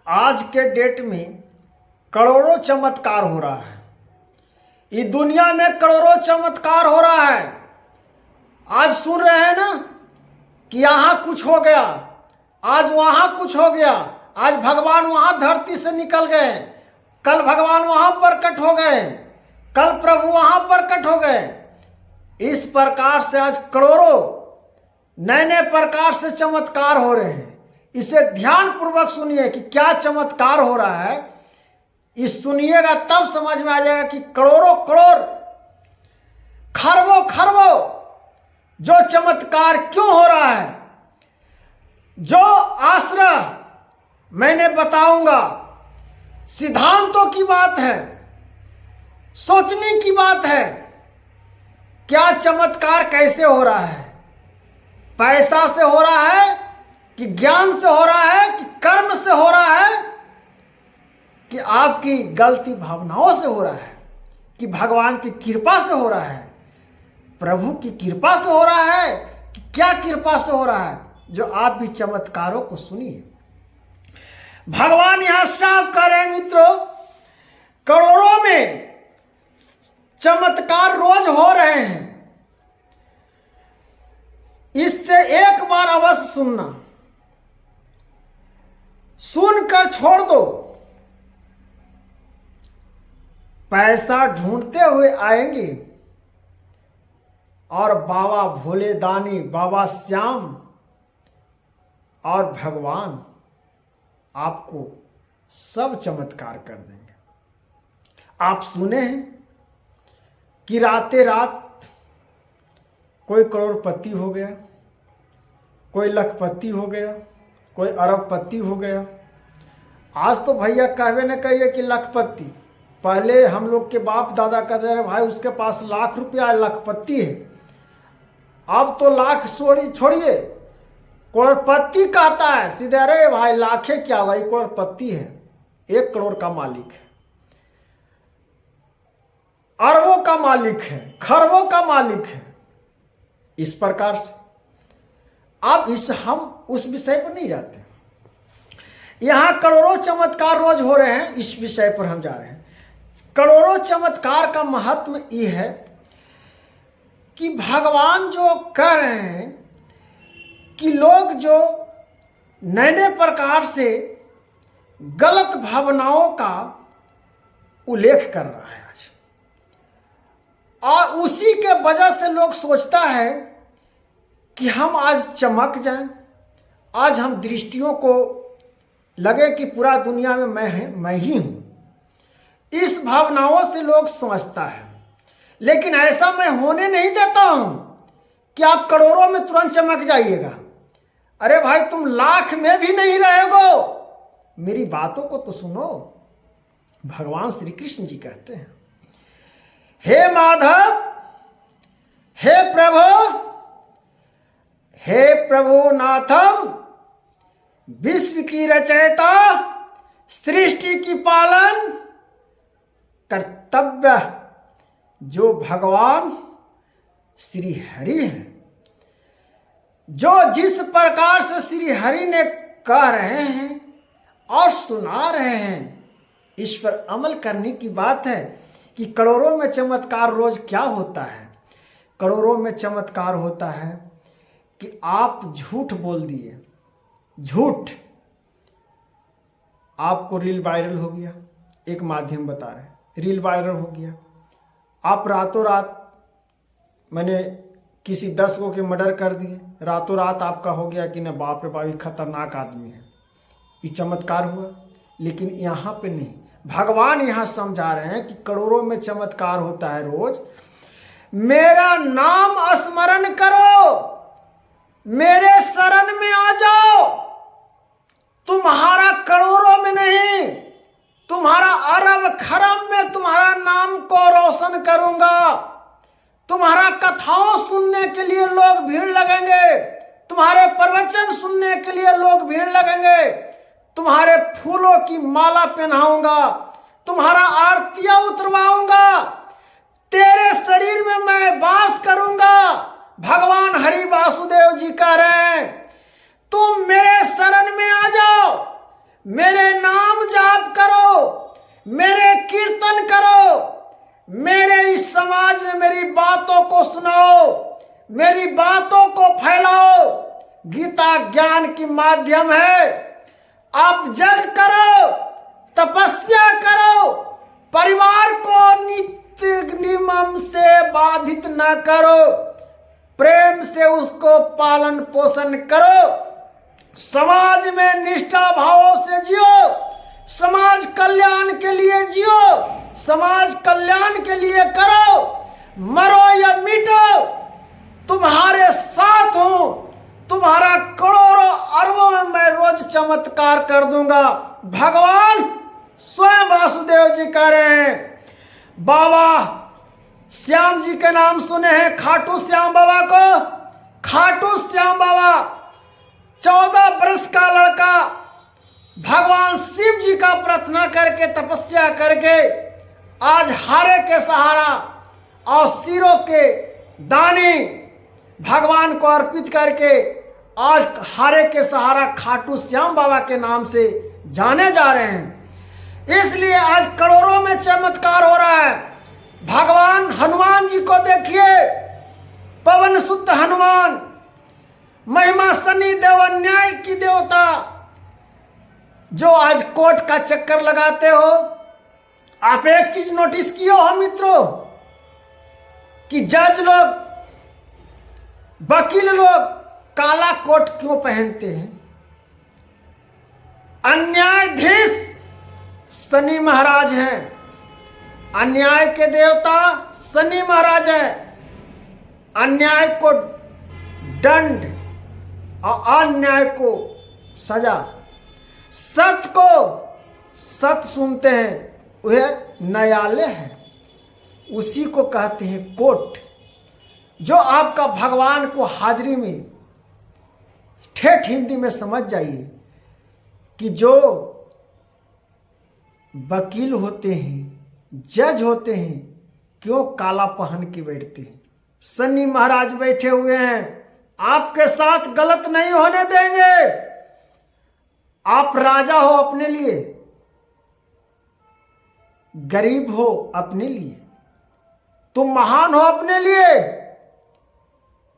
आज के डेट में करोड़ों चमत्कार हो रहा है। इस दुनिया में करोड़ों चमत्कार हो रहा है। आज सुन रहे हैं ना कि यहाँ कुछ हो गया, आज वहाँ कुछ हो गया, आज भगवान वहाँ धरती से निकल गए, कल भगवान वहाँ प्रकट हो गए, कल प्रभु वहाँ प्रकट हो गए। इस प्रकार से आज करोड़ों नए नए प्रकार से चमत्कार हो रहे हैं। इसे ध्यान पूर्वक सुनिए कि क्या चमत्कार हो रहा है। इस सुनिएगा तब समझ में आ जाएगा कि करोड़ों करोड़ खरबों खरबों जो चमत्कार क्यों हो रहा है। जो आश्रय मैंने बताऊंगा, सिद्धांतों की बात है, सोचने की बात है। क्या चमत्कार कैसे हो रहा है? पैसा से हो रहा है कि ज्ञान से हो रहा है कि कर्म से हो रहा है कि आपकी गलती भावनाओं से हो रहा है कि भगवान की कृपा से हो रहा है, प्रभु की कृपा से हो रहा है कि क्या कृपा से हो रहा है? जो आप भी चमत्कारों को सुनिए। भगवान यहां साफ कर रहे हैं मित्रों, करोड़ों में चमत्कार रोज हो रहे हैं। इससे एक बार अवश्य सुनना, सुनकर छोड़ दो। पैसा ढूंढते हुए आएंगे और बाबा भोले दानी, बाबा श्याम और भगवान आपको सब चमत्कार कर देंगे। आप सुने हैं कि रातें रात कोई करोड़पति हो गया, कोई लखपति हो गया, कोई अरबपति हो गया। आज तो भैया कहवे न कहिए कि लखपति, पहले हम लोग के बाप दादा कहते रहे भाई उसके पास लाख रुपया है, लखपति है। अब तो लाख छोड़िए, करोड़पति कहता है सीधे। अरे भाई लाखे क्या हुआ, करोड़पति है, 1 करोड़ का मालिक है, अरबों का मालिक है, खरबों का मालिक है। इस प्रकार से अब हम उस विषय पर नहीं जाते। यहां करोड़ों चमत्कार रोज हो रहे हैं, इस विषय पर हम जा रहे हैं। करोड़ों चमत्कार का महत्व यह है कि भगवान जो कह रहे हैं कि लोग जो नए नए प्रकार से गलत भावनाओं का उल्लेख कर रहा है आज, और उसी के वजह से लोग सोचता है कि हम आज चमक जाएं, आज हम दृष्टियों को लगे कि पूरा दुनिया में मैं ही हूं। इस भावनाओं से लोग समझता है, लेकिन ऐसा मैं होने नहीं देता हूं कि आप करोड़ों में तुरंत चमक जाइएगा। अरे भाई तुम लाख में भी नहीं रहेगो। मेरी बातों को तो सुनो। भगवान श्री कृष्ण जी कहते हैं, हे माधव, हे प्रभु नाथम, विश्व की रचयिता, सृष्टि की पालन कर्तव्य जो भगवान श्री हरि हैं। जो जिस प्रकार से श्री हरि ने कह रहे हैं और सुना रहे हैं, इस पर अमल करने की बात है। कि करोड़ों में चमत्कार रोज क्या होता है? करोड़ों में चमत्कार होता है कि आप झूठ बोल दिए, झूठ, आपको रील वायरल हो गया, एक माध्यम बता रहे हैं, रील वायरल हो गया, आप रातों रात मैंने किसी 10 को के मर्डर कर दिए, रातों रात आपका हो गया कि ना बाप रे बाप खतरनाक आदमी है। ये चमत्कार हुआ। लेकिन यहाँ पे नहीं, भगवान यहाँ समझा रहे हैं कि करोड़ों में चमत्कार होता है रोज। मेरा नाम स्मरण करो, मेरे शरण में आ जाओ। तुम्हारा करोड़ों में नहीं, तुम्हारा अरब खरब में तुम्हारा नाम को रोशन करूंगा। तुम्हारा कथाओं सुनने के लिए लोग भीड़ लगेंगे, तुम्हारे प्रवचन सुनने के लिए लोग भीड़ लगेंगे, तुम्हारे फूलों की माला पहनाऊंगा, तुम्हारा आरतियां उतरवाऊंगा, तेरे शरीर में मैं वास करूंगा। भगवान हरि वासुदेव जी कह रहे हैं, तुम मेरे शरण में आ जाओ, मेरे नाम जाप करो, मेरे कीर्तन करो, मेरे इस समाज में मेरी बातों को सुनाओ, मेरी बातों को फैलाओ। गीता ज्ञान की माध्यम है। आप जग करो, तपस्या करो, परिवार को नित्य नियम से बाधित न करो, प्रेम से उसको पालन पोषण करो, समाज में निष्ठा भावों से जियो, समाज कल्याण के लिए जियो, समाज कल्याण के लिए करो, मरो या मिटो, तुम्हारे साथ हूं, तुम्हारा करोड़ों अरबों में मैं रोज चमत्कार कर दूंगा। भगवान स्वयं वासुदेव जी कह रहे हैं। बाबा श्याम जी के नाम सुने हैं, खाटू श्याम बाबा को। खाटू श्याम बाबा 14 वर्ष का लड़का भगवान शिव जी का प्रार्थना करके तपस्या करके आज हारे के सहारा और सिरों के दाने भगवान को अर्पित करके आज हारे के सहारा खाटू श्याम बाबा के नाम से जाने जा रहे हैं। इसलिए आज करोड़ों में चमत्कार हो रहा है। भगवान हनुमान जी को देखिए, पवन सुत हनुमान, महिमा शनि देव, अन्याय की देवता, जो आज कोर्ट का चक्कर लगाते हो। आप एक चीज नोटिस किए हो मित्रों कि जज लोग, वकील लोग काला कोट क्यों पहनते हैं? अन्यायाधीश शनि महाराज हैं, अन्याय के देवता शनि महाराज हैं। अन्याय को दंड और अन्याय को सजा, सत्य को सत्य सुनते हैं, वह न्यायालय है, उसी को कहते हैं कोर्ट। जो आपका भगवान को हाजिरी में ठेठ हिंदी में समझ जाइए कि जो वकील होते हैं, जज होते हैं, क्यों काला पहन के बैठते हैं? शनि महाराज बैठे हुए हैं, आपके साथ गलत नहीं होने देंगे। आप राजा हो अपने लिए, गरीब हो अपने लिए, तुम महान हो अपने लिए।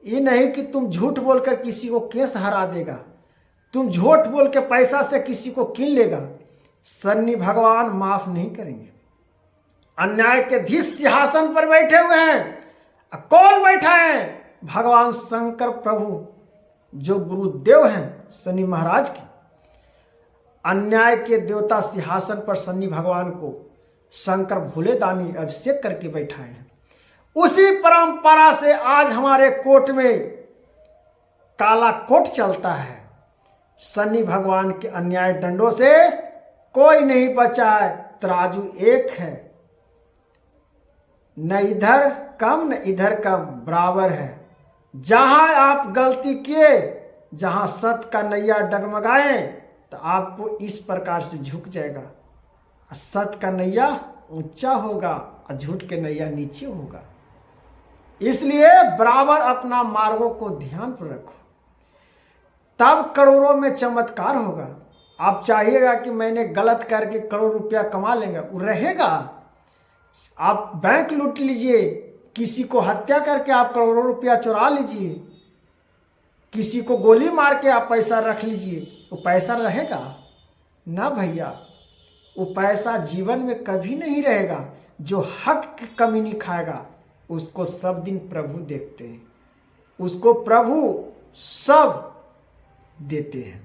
ये नहीं कि तुम झूठ बोलकर किसी को केस हरा देगा, तुम झूठ बोल के पैसा से किसी को कीन लेगा। शनि भगवान माफ नहीं करेंगे। अन्याय के धीश सिंहासन पर बैठे हुए हैं। कौन बैठा है? भगवान शंकर प्रभु, जो गुरुदेव हैं शनि महाराज के। अन्याय के देवता सिंहासन पर शनि भगवान को शंकर भोले दानी अभिषेक करके बैठाए हैं। उसी परंपरा से आज हमारे कोर्ट में काला कोट चलता है। शनि भगवान के अन्याय दंडों से कोई नहीं बचा है। तराजू एक है, न इधर कम न इधर कम, बराबर है। जहां आप गलती किए, जहां सत्य का नैया डगमगाए, तो आपको इस प्रकार से झुक जाएगा। सत्य का नैया ऊंचा होगा और झूठ के नैया नीचे होगा। इसलिए बराबर अपना मार्गों को ध्यान पर रखो, तब करोड़ों में चमत्कार होगा। आप चाहिएगा कि मैंने गलत करके करोड़ रुपया कमा लेंगे, वो रहेगा। आप बैंक लूट लीजिए, किसी को हत्या करके आप करोड़ों रुपया चुरा लीजिए, किसी को गोली मार के आप पैसा रख लीजिए, वो पैसा रहेगा ना भैया। वो पैसा जीवन में कभी नहीं रहेगा। जो हक की कमी नहीं खाएगा, उसको सब दिन प्रभु देखते हैं, उसको प्रभु सब देते हैं।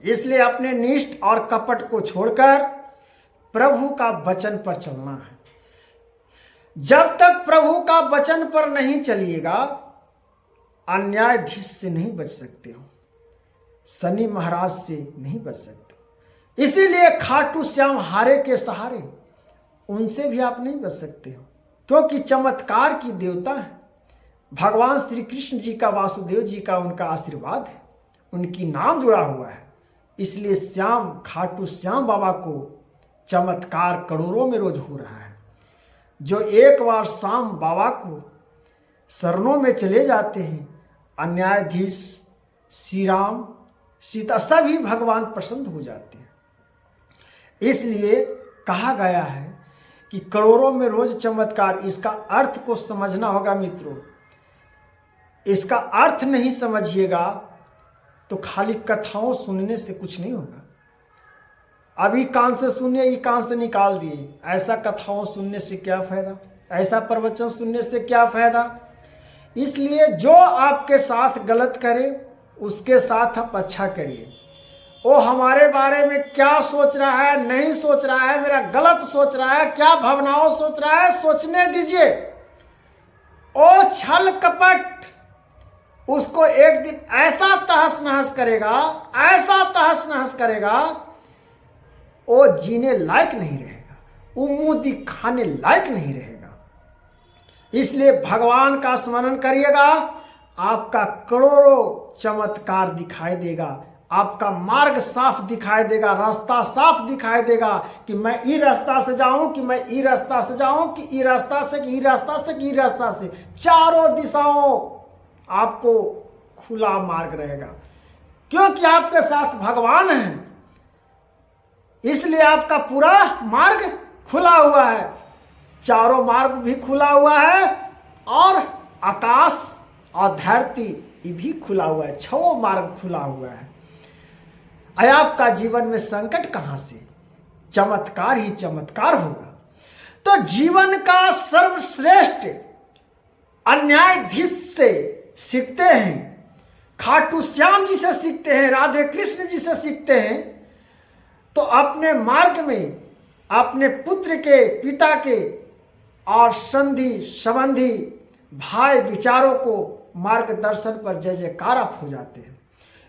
इसलिए अपने निष्ठ और कपट को छोड़कर प्रभु का वचन पर चलना है। जब तक प्रभु का वचन पर नहीं चलिएगा, अन्यायाधीश से नहीं बच सकते हो, शनि महाराज से नहीं बच सकते। इसीलिए खाटू श्याम हारे के सहारे, उनसे भी आप नहीं बच सकते हो, क्योंकि चमत्कार की देवता है। भगवान श्री कृष्ण जी का, वासुदेव जी का उनका आशीर्वाद है, उनकी नाम जुड़ा हुआ है। इसलिए श्याम, खाटू श्याम बाबा को चमत्कार करोड़ों में रोज हो रहा है। जो एक बार श्याम बाबा को शरणों में चले जाते हैं, अन्यायाधीश, श्री राम, सीता, सभी भगवान प्रसन्न हो जाते हैं। इसलिए कहा गया है कि करोड़ों में रोज चमत्कार। इसका अर्थ को समझना होगा मित्रों। इसका अर्थ नहीं समझिएगा तो खाली कथाओं सुनने से कुछ नहीं होगा। अभी कान से सुनिए, ये कान से निकाल दिए। ऐसा कथाओं सुनने से क्या फायदा, ऐसा प्रवचन सुनने से क्या फायदा। इसलिए जो आपके साथ गलत करे उसके साथ आप अच्छा करिए। वो हमारे बारे में क्या सोच रहा है, नहीं सोच रहा है, मेरा गलत सोच रहा है, क्या भावनाओं सोच रहा है, सोचने दीजिए। ओ छल कपट उसको एक दिन ऐसा तहस नहस करेगा, ऐसा तहस नहस करेगा, वो जीने लायक नहीं रहेगा, वो मुंह दिखाने लायक नहीं रहेगा। इसलिए भगवान का स्मरण करिएगा, आपका करोड़ों चमत्कार दिखाई देगा, आपका मार्ग साफ दिखाई देगा, रास्ता साफ दिखाई देगा कि मैं ई रास्ता से जाऊं, कि मैं ई रास्ता से जाऊं, कि ई रास्ता से, कि ई रास्ता से, कि ई रास्ता से। चारों दिशाओं आपको खुला मार्ग रहेगा, क्योंकि आपके साथ भगवान है। इसलिए आपका पूरा मार्ग खुला हुआ है, चारों मार्ग भी खुला हुआ है, और आकाश और धरती ये भी खुला हुआ है, छह मार्ग खुला हुआ है। आपका जीवन में संकट कहां से, चमत्कार ही चमत्कार होगा। तो जीवन का सर्वश्रेष्ठ अन्यायाधीश से सीखते हैं, खाटू श्याम जी से सीखते हैं, राधे कृष्ण जी से सीखते हैं। तो अपने मार्ग में अपने पुत्र के, पिता के और संधि संबंधी भाई विचारों को मार्गदर्शन पर जय जयकार आप हो जाते हैं।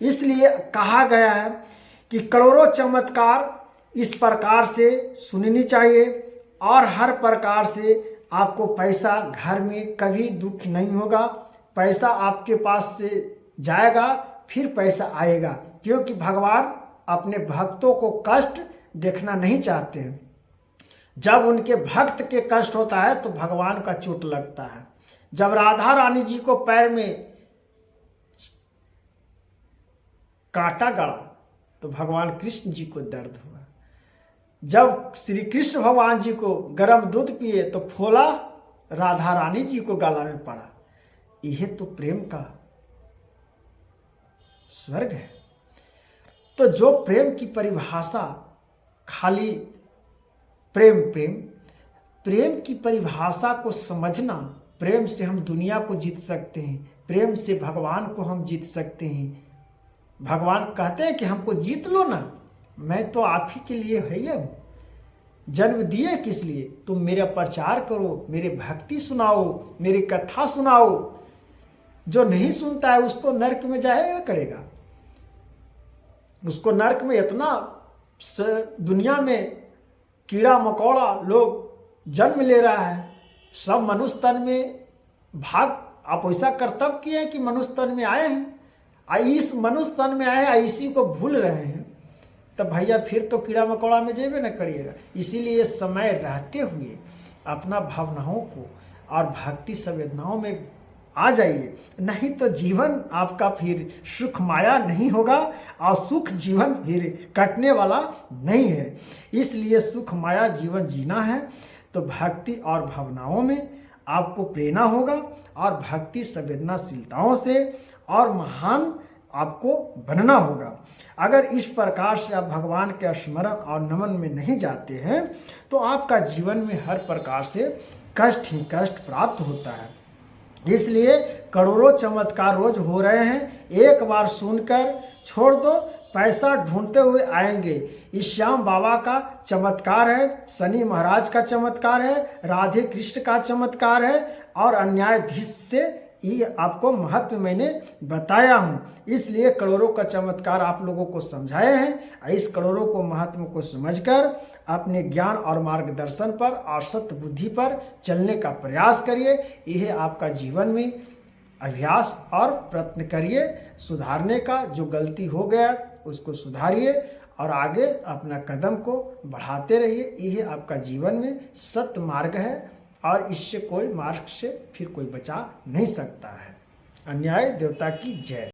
इसलिए कहा गया है कि करोड़ों चमत्कार इस प्रकार से सुननी चाहिए, और हर प्रकार से आपको पैसा घर में कभी दुख नहीं होगा। पैसा आपके पास से जाएगा, फिर पैसा आएगा, क्योंकि भगवान अपने भक्तों को कष्ट देखना नहीं चाहते हैं। जब उनके भक्त के कष्ट होता है तो भगवान का चोट लगता है। जब राधा रानी जी को पैर में कांटा गड़ा तो भगवान कृष्ण जी को दर्द हुआ। जब श्री कृष्ण भगवान जी को गर्म दूध पिए तो फोला राधा रानी जी को गला में पड़ा। यह तो प्रेम का स्वर्ग है। तो जो प्रेम की परिभाषा खाली प्रेम प्रेम प्रेम की परिभाषा को समझना, प्रेम से हम दुनिया को जीत सकते हैं, प्रेम से भगवान को हम जीत सकते हैं। भगवान कहते हैं कि हमको जीत लो ना, मैं तो आप ही के लिए है हूँ। जन्म दिए किस लिए, तुम मेरा प्रचार करो, मेरे भक्ति सुनाओ, मेरी कथा सुनाओ। जो नहीं सुनता है उसको नरक में जाएगा करेगा। उसको नरक में इतना दुनिया में कीड़ा मकोड़ा लोग जन्म ले रहा है, सब मनुष्य तन में भाग। आप ऐसा कर्तव्य किए हैं कि मनुष्य तन में आए हैं, इस मनुष्य तन में आए इसी को भूल रहे हैं, तब भैया फिर तो कीड़ा मकोड़ा में जेबे न करिएगा। इसीलिए समय रहते हुए अपना भावनाओं को और भक्ति संवेदनाओं में आ जाइए, नहीं तो जीवन आपका फिर सुख माया नहीं होगा, और सुख जीवन फिर कटने वाला नहीं है। इसलिए सुख माया जीवन जीना है तो भक्ति और भावनाओं में आपको प्रेरणा होगा, और भक्ति संवेदनाशीलताओं से और महान आपको बनना होगा। अगर इस प्रकार से आप भगवान के स्मरण और नमन में नहीं जाते हैं तो आपका जीवन में हर प्रकार से कष्ट ही कष्ट प्राप्त होता है। इसलिए करोड़ों चमत्कार रोज हो रहे हैं, एक बार सुनकर छोड़ दो, पैसा ढूंढते हुए आएंगे। इस श्याम बाबा का चमत्कार है, शनि महाराज का चमत्कार है, राधे कृष्ण का चमत्कार है, और अन्यायाधीश से ये आपको महत्व मैंने बताया हूँ। इसलिए करोड़ों का चमत्कार आप लोगों को समझाए हैं। इस करोड़ों को महत्व को समझकर अपने ज्ञान और मार्गदर्शन पर और सत्य बुद्धि पर चलने का प्रयास करिए। यह आपका जीवन में अभ्यास और प्रयत्न करिए, सुधारने का। जो गलती हो गया उसको सुधारिए और आगे अपना कदम को बढ़ाते रहिए। यह आपका जीवन में सत्य मार्ग है, और इससे कोई मार्ग से फिर कोई बचा नहीं सकता है। अन्याय देवता की जय।